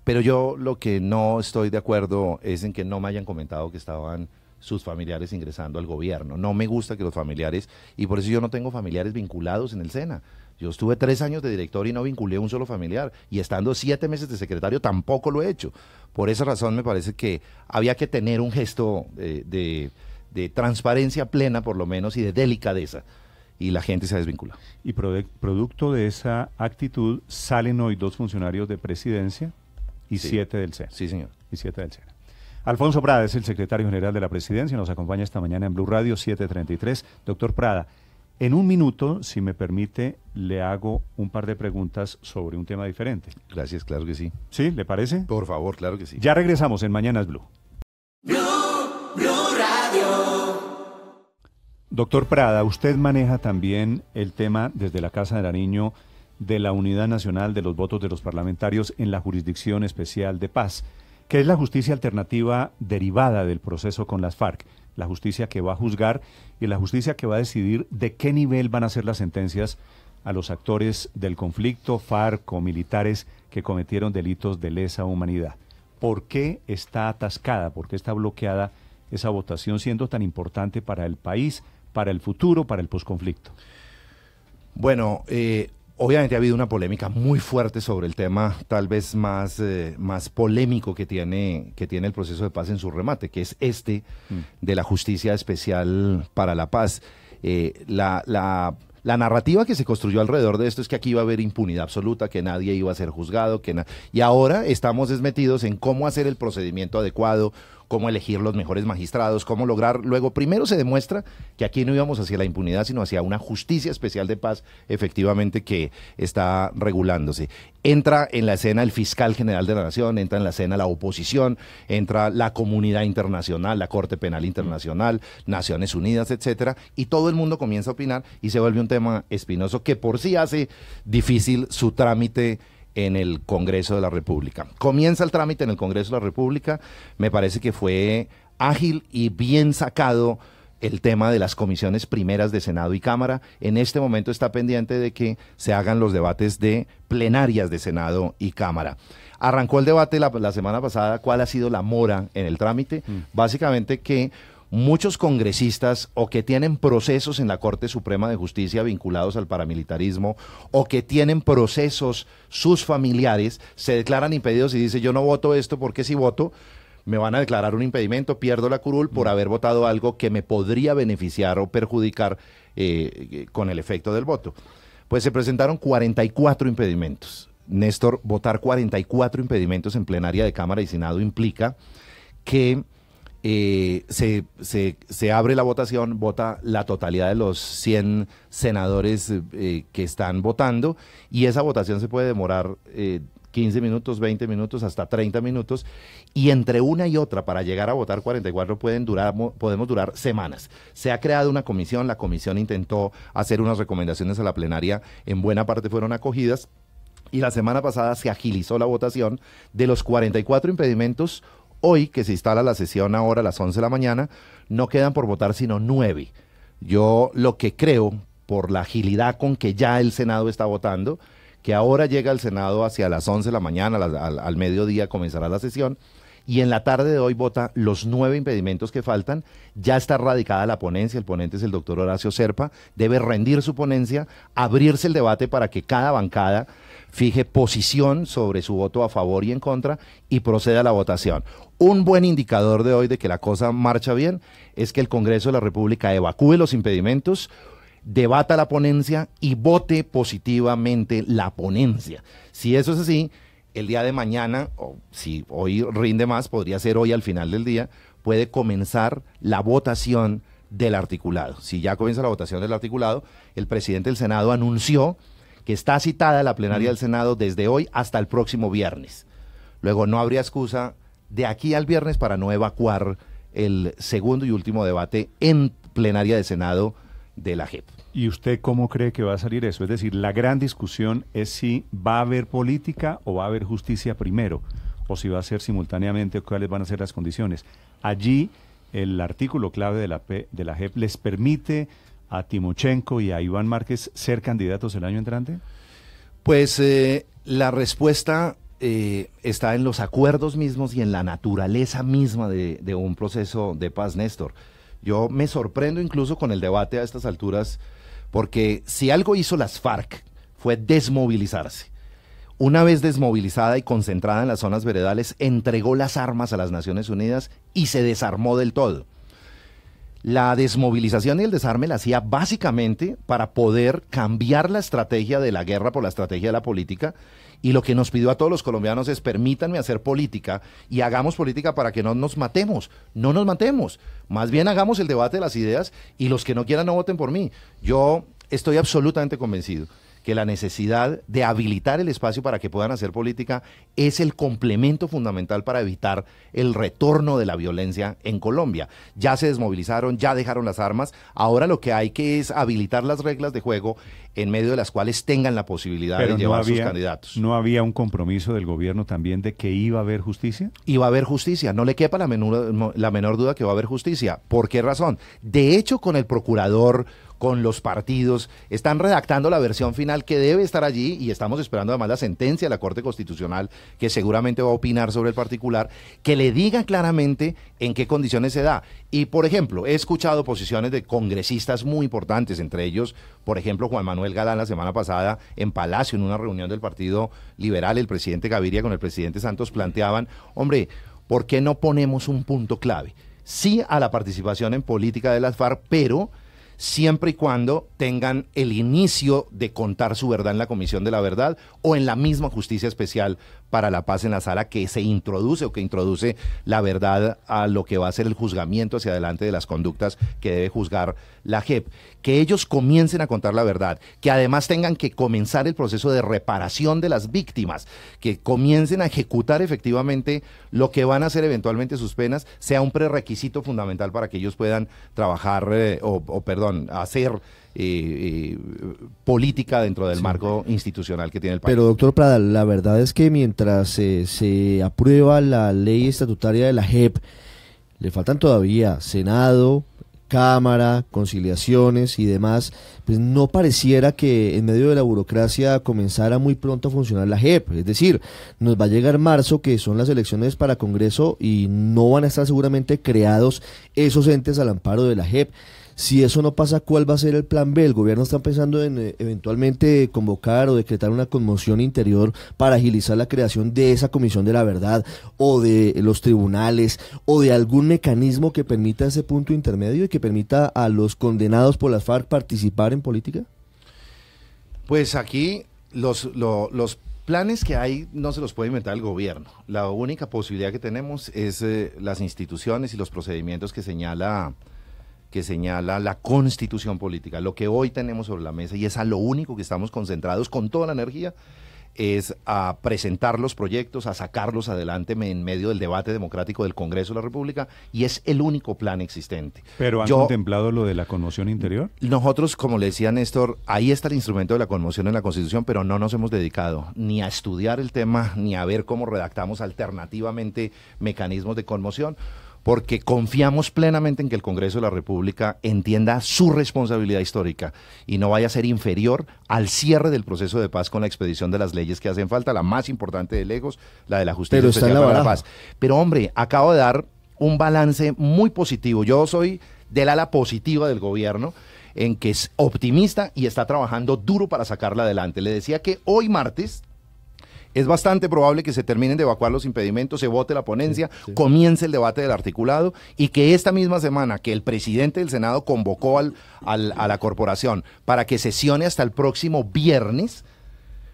Pero yo lo que no estoy de acuerdo es en que no me hayan comentado que estaban sus familiares ingresando al gobierno. No me gusta que los familiares, y por eso yo no tengo familiares vinculados en el SENA. Yo estuve 3 años de director y no vinculé a un solo familiar, y estando 7 meses de secretario tampoco lo he hecho. Por esa razón me parece que había que tener un gesto de transparencia plena, por lo menos, y de delicadeza, y la gente se ha desvinculado. Y producto de esa actitud salen hoy 2 funcionarios de presidencia y 7 del SENA. Sí, señor. Y 7 del SENA. Alfonso Prada es el secretario general de la Presidencia, nos acompaña esta mañana en Blue Radio 7:33. Doctor Prada, en un minuto, si me permite, le hago un par de preguntas sobre un tema diferente. Gracias, claro que sí. ¿Sí? ¿Le parece? Por favor, claro que sí. Ya regresamos en Mañanas Blue. Blue Radio. Doctor Prada, usted maneja también el tema desde la Casa de Nariño de la Unidad Nacional de los Votos de los Parlamentarios en la Jurisdicción Especial de Paz, que es la justicia alternativa derivada del proceso con las FARC, la justicia que va a juzgar y la justicia que va a decidir de qué nivel van a ser las sentencias a los actores del conflicto, FARC o militares que cometieron delitos de lesa humanidad. ¿Por qué está atascada, por qué está bloqueada esa votación siendo tan importante para el país, para el futuro, para el posconflicto? Bueno, obviamente ha habido una polémica muy fuerte sobre el tema, tal vez más polémico que tiene el proceso de paz en su remate, que es de la Justicia Especial para la Paz. La narrativa que se construyó alrededor de esto es que aquí iba a haber impunidad absoluta, que nadie iba a ser juzgado, y ahora estamos desmetidos en cómo hacer el procedimiento adecuado, cómo elegir los mejores magistrados, cómo lograr. Luego, primero se demuestra que aquí no íbamos hacia la impunidad, sino hacia una justicia especial de paz, efectivamente, que está regulándose. Entra en la escena el fiscal general de la Nación, entra en la escena la oposición, entra la comunidad internacional, la Corte Penal Internacional, Naciones Unidas, etcétera, y todo el mundo comienza a opinar y se vuelve un tema espinoso que por sí hace difícil su trámite en el Congreso de la República. Comienza el trámite en el Congreso de la República, me parece que fue ágil y bien sacado el tema de las comisiones primeras de Senado y Cámara. En este momento está pendiente de que se hagan los debates de plenarias de Senado y Cámara. Arrancó el debate la semana pasada, ¿cuál ha sido la mora en el trámite? Básicamente que muchos congresistas o que tienen procesos en la Corte Suprema de Justicia vinculados al paramilitarismo o que tienen procesos sus familiares se declaran impedidos y dicen yo no voto esto porque si voto me van a declarar un impedimento, pierdo la curul por haber votado algo que me podría beneficiar o perjudicar con el efecto del voto. Pues se presentaron 44 impedimentos. Néstor, votar 44 impedimentos en plenaria de Cámara y Senado implica que se abre la votación, vota la totalidad de los 100 senadores que están votando y esa votación se puede demorar 15 minutos, 20 minutos, hasta 30 minutos y entre una y otra para llegar a votar 44 podemos durar semanas. Se ha creado una comisión, la comisión intentó hacer unas recomendaciones a la plenaria, en buena parte fueron acogidas y la semana pasada se agilizó la votación de los 44 impedimentos. Hoy, que se instala la sesión ahora a las 11 de la mañana, no quedan por votar sino 9. Yo lo que creo, por la agilidad con que ya el Senado está votando, que ahora llega el Senado hacia las 11 de la mañana, al mediodía comenzará la sesión, y en la tarde de hoy vota los 9 impedimentos que faltan. Ya está radicada la ponencia, el ponente es el doctor Horacio Serpa, debe rendir su ponencia, abrirse el debate para que cada bancada fije posición sobre su voto a favor y en contra y proceda a la votación. Un buen indicador de hoy de que la cosa marcha bien es que el Congreso de la República evacúe los impedimentos, debata la ponencia y vote positivamente la ponencia. Si eso es así, el día de mañana, o si hoy rinde más, podría ser hoy al final del día, puede comenzar la votación del articulado. Si ya comienza la votación del articulado, el presidente del Senado anunció que está citada la plenaria del Senado desde hoy hasta el próximo viernes. Luego no habría excusa de aquí al viernes para no evacuar el segundo y último debate en plenaria de Senado de la JEP. ¿Y usted cómo cree que va a salir eso? Es decir, la gran discusión es si va a haber política o va a haber justicia primero, o si va a ser simultáneamente, o cuáles van a ser las condiciones. Allí el artículo clave de la JEP les permite a Timochenko y a Iván Márquez ser candidatos el año entrante. Pues la respuesta está en los acuerdos mismos y en la naturaleza misma de un proceso de paz, Néstor. Yo me sorprendo incluso con el debate a estas alturas, porque si algo hizo las FARC fue desmovilizarse. Una vez desmovilizada y concentrada en las zonas veredales, entregó las armas a las Naciones Unidas y se desarmó del todo. La desmovilización y el desarme la hacía básicamente para poder cambiar la estrategia de la guerra por la estrategia de la política, y lo que nos pidió a todos los colombianos es permítanme hacer política y hagamos política para que no nos matemos, no nos matemos, más bien hagamos el debate de las ideas y los que no quieran no voten por mí. Yo estoy absolutamente convencido que la necesidad de habilitar el espacio para que puedan hacer política es el complemento fundamental para evitar el retorno de la violencia en Colombia. Ya se desmovilizaron, ya dejaron las armas, ahora lo que hay que es habilitar las reglas de juego en medio de las cuales tengan la posibilidad de llevar sus candidatos. ¿No había un compromiso del gobierno también de que iba a haber justicia? Iba a haber justicia, no le quepa la menor duda que va a haber justicia. ¿Por qué razón? De hecho, con el procurador, con los partidos, están redactando la versión final que debe estar allí y estamos esperando además la sentencia de la Corte Constitucional que seguramente va a opinar sobre el particular, que le diga claramente en qué condiciones se da. Y, por ejemplo, he escuchado posiciones de congresistas muy importantes, entre ellos, por ejemplo, Juan Manuel Galán la semana pasada en Palacio, en una reunión del Partido Liberal, el presidente Gaviria con el presidente Santos planteaban, hombre, ¿por qué no ponemos un punto clave? Sí a la participación en política de las FARC, pero siempre y cuando tengan el inicio de contar su verdad en la Comisión de la Verdad o en la misma Justicia Especial para la Paz en la Sala que se introduce o que introduce la verdad a lo que va a ser el juzgamiento hacia adelante de las conductas que debe juzgar la JEP. Que ellos comiencen a contar la verdad, que además tengan que comenzar el proceso de reparación de las víctimas, que comiencen a ejecutar efectivamente lo que van a ser eventualmente sus penas, sea un prerequisito fundamental para que ellos puedan trabajar hacer política dentro del marco institucional que tiene el país. Pero doctor Prada, la verdad es que mientras se aprueba la ley estatutaria de la JEP, le faltan todavía Senado, Cámara, conciliaciones y demás, pues no pareciera que en medio de la burocracia comenzara muy pronto a funcionar la JEP. Es decir, nos va a llegar marzo, que son las elecciones para Congreso, y no van a estar seguramente creados esos entes al amparo de la JEP. Si eso no pasa, ¿cuál va a ser el plan B? ¿El gobierno está pensando en eventualmente convocar o decretar una conmoción interior para agilizar la creación de esa comisión de la verdad o de los tribunales o de algún mecanismo que permita ese punto intermedio y que permita a los condenados por las FARC participar en política? Pues aquí los planes que hay no se los puede inventar el gobierno. La única posibilidad que tenemos es las instituciones y los procedimientos que señala la Constitución política. Lo que hoy tenemos sobre la mesa, y es a lo único que estamos concentrados con toda la energía, es a presentar los proyectos, a sacarlos adelante en medio del debate democrático del Congreso de la República, y es el único plan existente. ¿Pero han contemplado lo de la conmoción interior? Nosotros, como le decía Néstor, ahí está el instrumento de la conmoción en la Constitución, pero no nos hemos dedicado ni a estudiar el tema, ni a ver cómo redactamos alternativamente mecanismos de conmoción, porque confiamos plenamente en que el Congreso de la República entienda su responsabilidad histórica y no vaya a ser inferior al cierre del proceso de paz con la expedición de las leyes que hacen falta, la más importante de lejos, la de la Justicia Especial para la Paz. Pero hombre, acabo de dar un balance muy positivo. Yo soy del ala positiva del gobierno, en que es optimista y está trabajando duro para sacarla adelante. Le decía que hoy martes es bastante probable que se terminen de evacuar los impedimentos, se vote la ponencia, comience el debate del articulado, y que esta misma semana que el presidente del Senado convocó a la corporación para que sesione hasta el próximo viernes,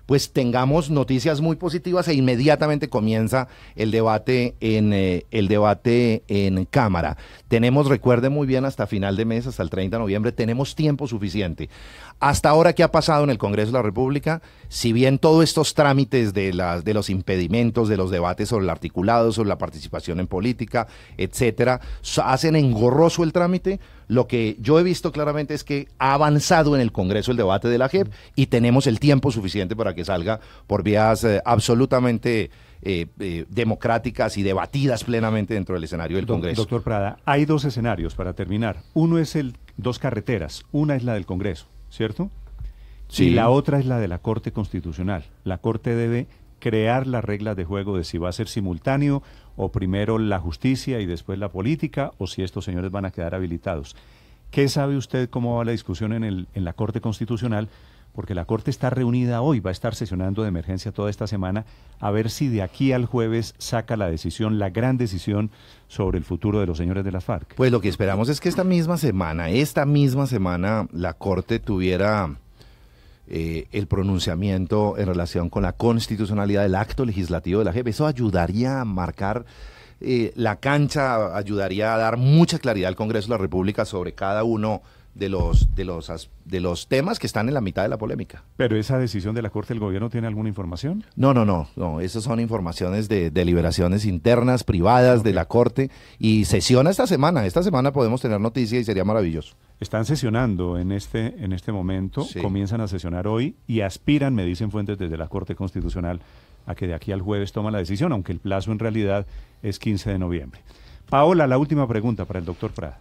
pues tengamos noticias muy positivas e inmediatamente comienza el debate en Cámara. Tenemos, recuerde muy bien, hasta final de mes, hasta el 30 de noviembre, tenemos tiempo suficiente. Hasta ahora, ¿qué ha pasado en el Congreso de la República? Si bien todos estos trámites de los impedimentos, de los debates sobre el articulado, sobre la participación en política, etcétera, hacen engorroso el trámite, lo que yo he visto claramente es que ha avanzado en el Congreso el debate de la JEP y tenemos el tiempo suficiente para que salga por vías absolutamente democráticas y debatidas plenamente dentro del escenario del Congreso. Doctor Prada, hay dos escenarios para terminar. Uno es dos carreteras. Una es la del Congreso, ¿cierto? Sí. Y la otra es la de la Corte Constitucional. La Corte debe crear las reglas de juego de si va a ser simultáneo o primero la justicia y después la política, o si estos señores van a quedar habilitados. ¿Qué sabe usted cómo va la discusión en la Corte Constitucional? Porque la Corte está reunida hoy, va a estar sesionando de emergencia toda esta semana, a ver si de aquí al jueves saca la decisión, la gran decisión sobre el futuro de los señores de las FARC. Pues lo que esperamos es que esta misma semana, la Corte tuviera el pronunciamiento en relación con la constitucionalidad del acto legislativo de la JEP. Eso ayudaría a marcar la cancha, ayudaría a dar mucha claridad al Congreso de la República sobre cada uno de los temas que están en la mitad de la polémica. ¿Pero esa decisión de la Corte, el gobierno tiene alguna información? No, esas son informaciones de deliberaciones internas, privadas de la Corte, y sesiona esta semana podemos tener noticias y sería maravilloso. Están sesionando en este momento, sí. Comienzan a sesionar hoy y aspiran, me dicen fuentes desde la Corte Constitucional, a que de aquí al jueves toman la decisión, aunque el plazo en realidad es 15 de noviembre. Paola, la última pregunta para el doctor Prada.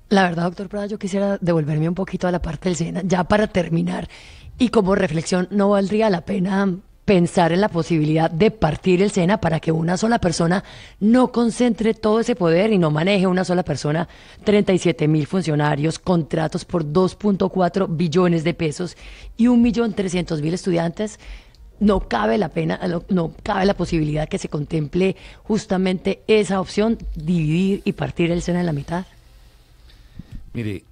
La verdad, doctor Prada, yo quisiera devolverme un poquito a la parte del SENA, ya para terminar. Y como reflexión, ¿no valdría la pena pensar en la posibilidad de partir el SENA para que una sola persona no concentre todo ese poder y no maneje una sola persona 37.000 funcionarios, contratos por 2.4 billones de pesos y 1.300.000 estudiantes? No cabe la posibilidad que se contemple justamente esa opción, dividir y partir el SENA en la mitad. Mire,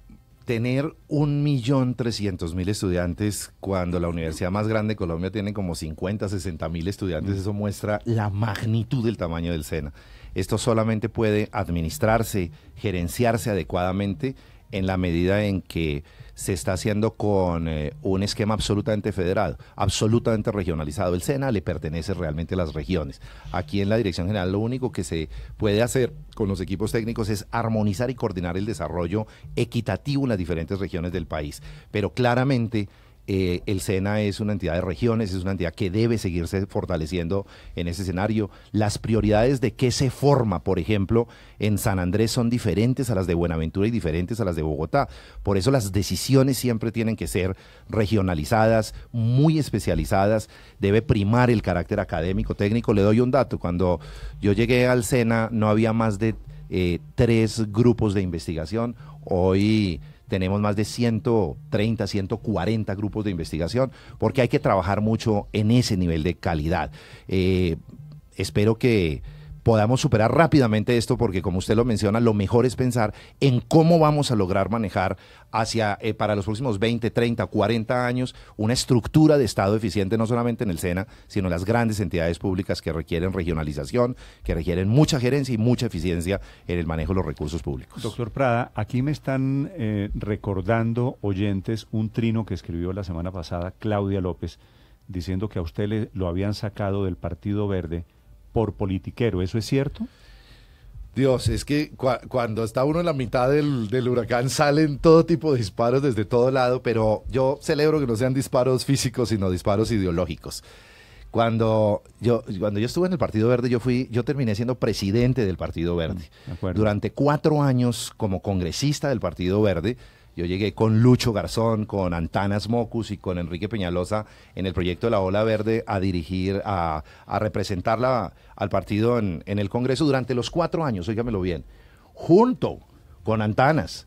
tener 1.300.000 estudiantes cuando la universidad más grande de Colombia tiene como 50, 60.000 estudiantes, eso muestra la magnitud del tamaño del SENA. Esto solamente puede administrarse, gerenciarse adecuadamente en la medida en que se está haciendo con un esquema absolutamente federado, absolutamente regionalizado. El SENA le pertenece realmente a las regiones. Aquí en la Dirección General lo único que se puede hacer con los equipos técnicos es armonizar y coordinar el desarrollo equitativo en las diferentes regiones del país. Pero claramente el SENA es una entidad de regiones, es una entidad que debe seguirse fortaleciendo en ese escenario. Las prioridades de qué se forma, por ejemplo, en San Andrés son diferentes a las de Buenaventura y diferentes a las de Bogotá. Por eso las decisiones siempre tienen que ser regionalizadas, muy especializadas. Debe primar el carácter académico, técnico. Le doy un dato. Cuando yo llegué al SENA no había más de 3 grupos de investigación. Hoy tenemos más de 130, 140 grupos de investigación, porque hay que trabajar mucho en ese nivel de calidad. Espero que podamos superar rápidamente esto, porque como usted lo menciona, lo mejor es pensar en cómo vamos a lograr manejar hacia, para los próximos 20, 30, 40 años, una estructura de Estado eficiente, no solamente en el SENA, sino en las grandes entidades públicas que requieren regionalización, que requieren mucha gerencia y mucha eficiencia en el manejo de los recursos públicos. Doctor Prada, aquí me están recordando oyentes un trino que escribió la semana pasada Claudia López, diciendo que a usted lo habían sacado del Partido Verde por politiquero. ¿Eso es cierto? Dios, es que cuando está uno en la mitad del huracán salen todo tipo de disparos desde todo lado, pero yo celebro que no sean disparos físicos, sino disparos ideológicos. Cuando yo estuve en el Partido Verde, yo terminé siendo presidente del Partido Verde. Durante 4 años como congresista del Partido Verde. Yo llegué con Lucho Garzón, con Antanas Mockus y con Enrique Peñalosa en el proyecto de la Ola Verde a dirigir, a representarla al partido en el Congreso durante los 4 años, óigamelo bien, junto con Antanas,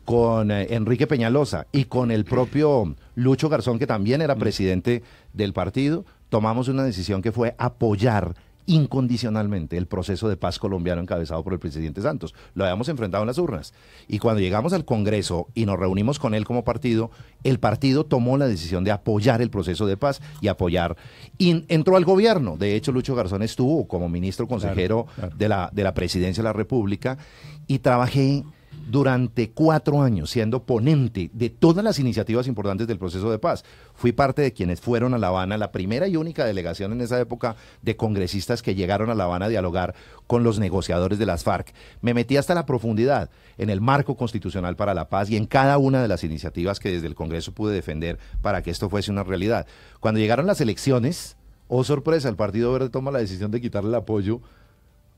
con Enrique Peñalosa y con el propio Lucho Garzón, que también era presidente del partido, tomamos una decisión que fue apoyar incondicionalmente el proceso de paz colombiano encabezado por el presidente Santos. Lo habíamos enfrentado en las urnas. Y cuando llegamos al Congreso y nos reunimos con él como partido, el partido tomó la decisión de apoyar el proceso de paz y apoyar. Y entró al gobierno. De hecho, Lucho Garzón estuvo como ministro consejero de la Presidencia de la República y trabajé durante 4 años siendo ponente de todas las iniciativas importantes del proceso de paz. Fui parte de quienes fueron a La Habana, la primera y única delegación en esa época de congresistas que llegaron a La Habana a dialogar con los negociadores de las FARC. Me metí hasta la profundidad en el marco constitucional para la paz y en cada una de las iniciativas que desde el Congreso pude defender para que esto fuese una realidad. Cuando llegaron las elecciones, oh sorpresa, el Partido Verde toma la decisión de quitarle el apoyo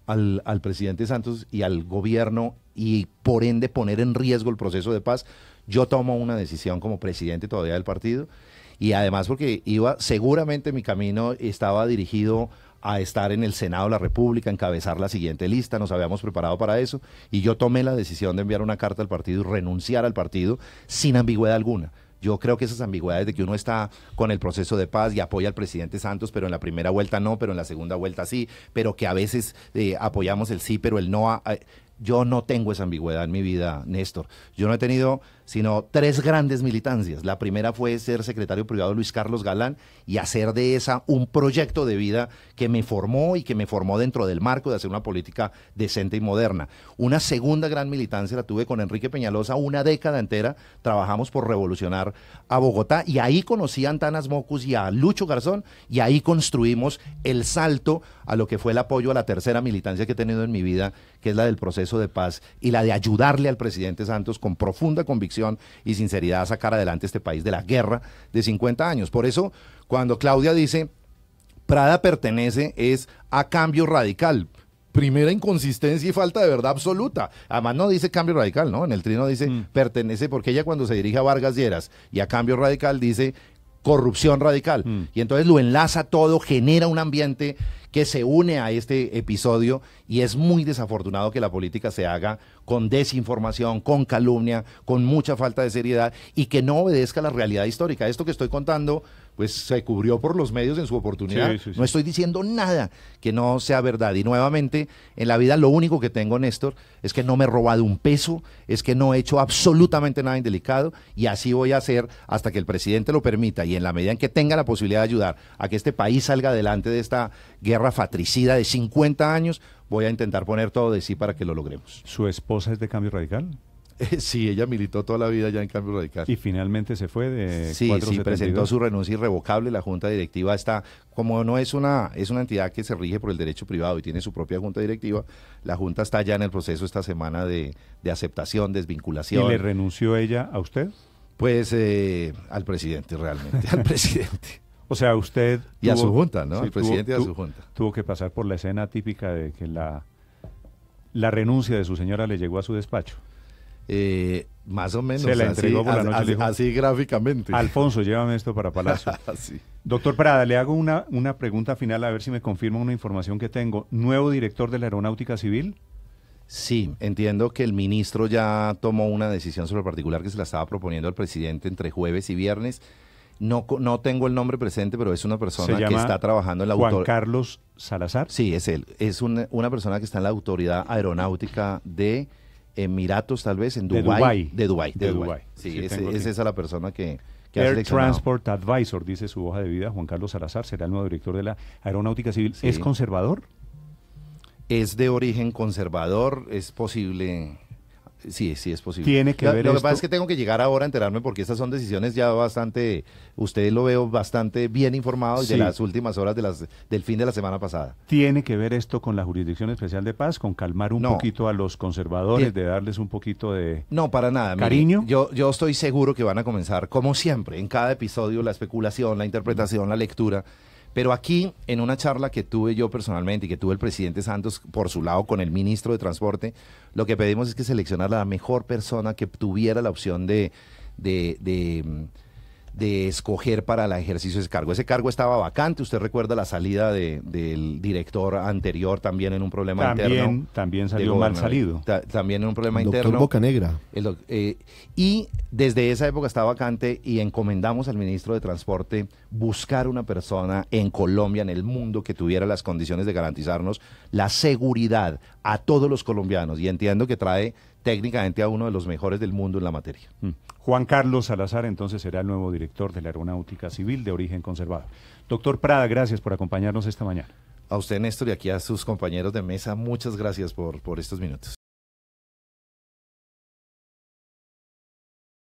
al presidente Santos y al gobierno y por ende poner en riesgo el proceso de paz. Yo tomo una decisión como presidente todavía del partido y además porque seguramente mi camino estaba dirigido a estar en el Senado de la República, encabezar la siguiente lista, nos habíamos preparado para eso y yo tomé la decisión de enviar una carta al partido y renunciar al partido sin ambigüedad alguna. Yo creo que esas ambigüedades de que uno está con el proceso de paz y apoya al presidente Santos, pero en la primera vuelta no, pero en la segunda vuelta sí, pero que a veces apoyamos el sí, pero el no. Yo no tengo esa ambigüedad en mi vida, Néstor. Yo no he tenido sino 3 grandes militancias. La primera fue ser secretario privado de Luis Carlos Galán y hacer de esa un proyecto de vida que me formó y que me formó dentro del marco de hacer una política decente y moderna. Una segunda gran militancia la tuve con Enrique Peñalosa, 1 década entera trabajamos por revolucionar a Bogotá y ahí conocí a Antanas Mockus y a Lucho Garzón y ahí construimos el salto a lo que fue el apoyo a la tercera militancia que he tenido en mi vida, que es la del proceso de paz y la de ayudarle al presidente Santos con profunda convicción y sinceridad a sacar adelante este país de la guerra de 50 años. Por eso, cuando Claudia dice, Prada pertenece es a Cambio Radical, primera inconsistencia y falta de verdad absoluta. Además no dice Cambio Radical, ¿no? En el trino dice pertenece, porque ella cuando se dirige a Vargas Lleras y a Cambio Radical dice corrupción radical. Y entonces lo enlaza todo, genera un ambiente que se une a este episodio, y es muy desafortunado que la política se haga con desinformación, con calumnia, con mucha falta de seriedad y que no obedezca a la realidad histórica. Esto que estoy contando pues se cubrió por los medios en su oportunidad. Sí, sí, sí. No estoy diciendo nada que no sea verdad. Y nuevamente, en la vida lo único que tengo, Néstor, es que no me he robado un peso, es que no he hecho absolutamente nada indelicado, y así voy a hacer hasta que el presidente lo permita, y en la medida en que tenga la posibilidad de ayudar a que este país salga adelante de esta guerra fratricida de 50 años, voy a intentar poner todo de sí para que lo logremos. ¿Su esposa es de Cambio Radical? Sí, ella militó toda la vida ya en Cambio Radical. Y finalmente se fue de Sí, 472. presentó su renuncia irrevocable. La junta directiva está, como no es una entidad que se rige por el derecho privado y tiene su propia junta directiva, la junta está ya en el proceso esta semana de aceptación, desvinculación. ¿Y le renunció ella a usted? Pues al presidente, realmente, al presidente. O sea, usted... Y a su junta, ¿no? sí, Al presidente y a tuvo- su junta. Tuvo que pasar por la escena típica de que la renuncia de su señora le llegó a su despacho. Más o menos. Se la entregó por la noche y le dijo, así gráficamente. Alfonso, llévame esto para Palacio. Sí. Doctor Prada, le hago una pregunta final a ver si me confirma una información que tengo. ¿Nuevo director de la Aeronáutica Civil? Sí, entiendo que el ministro ya tomó una decisión sobre el particular que se la estaba proponiendo al presidente entre jueves y viernes. No tengo el nombre presente, pero es una persona Se que llama está trabajando en la Juan Carlos Salazar. Sí, es él. Es una persona que está en la autoridad aeronáutica de Emiratos, tal vez, en De Dubái. Dubái. De De Dubái. Dubái. Sí, Sí, es tengo aquí. esa la persona que ha Air seleccionado. Transport Advisor, dice su hoja de vida. Juan Carlos Salazar será el nuevo director de la Aeronáutica Civil. Sí. ¿Es conservador? Es de origen conservador, es posible. Sí, sí es posible. Tiene que ver Lo que esto- pasa es que tengo que llegar ahora a enterarme porque estas son decisiones ya bastante, usted lo veo bastante bien informado y Sí. de las últimas horas del fin de la semana pasada. ¿Tiene que ver esto con la Jurisdicción Especial de Paz, con calmar un No. poquito a los conservadores, Bien. de darles un poquito de... No, para nada. mire, ¿Cariño? yo estoy seguro que van a comenzar, como siempre, en cada episodio, la especulación, la interpretación, la lectura. Pero aquí, en una charla que tuve yo personalmente y que tuve el presidente Santos por su lado con el ministro de Transporte, lo que pedimos es que seleccionara la mejor persona que tuviera la opción de escoger para el ejercicio de ese cargo. Ese cargo estaba vacante, usted recuerda la salida del director anterior también en un problema interno. También del salió mal gobernador. salido. También en un problema Doctor interno. Bocanegra. Y desde esa época está vacante y encomendamos al ministro de Transporte buscar una persona en Colombia, en el mundo, que tuviera las condiciones de garantizarnos la seguridad a todos los colombianos. Y entiendo que trae técnicamente a uno de los mejores del mundo en la materia. Juan Carlos Salazar entonces será el nuevo director de la Aeronáutica Civil de origen conservador. Doctor Prada, gracias por acompañarnos esta mañana. A usted, Néstor, y aquí a sus compañeros de mesa, muchas gracias por estos minutos.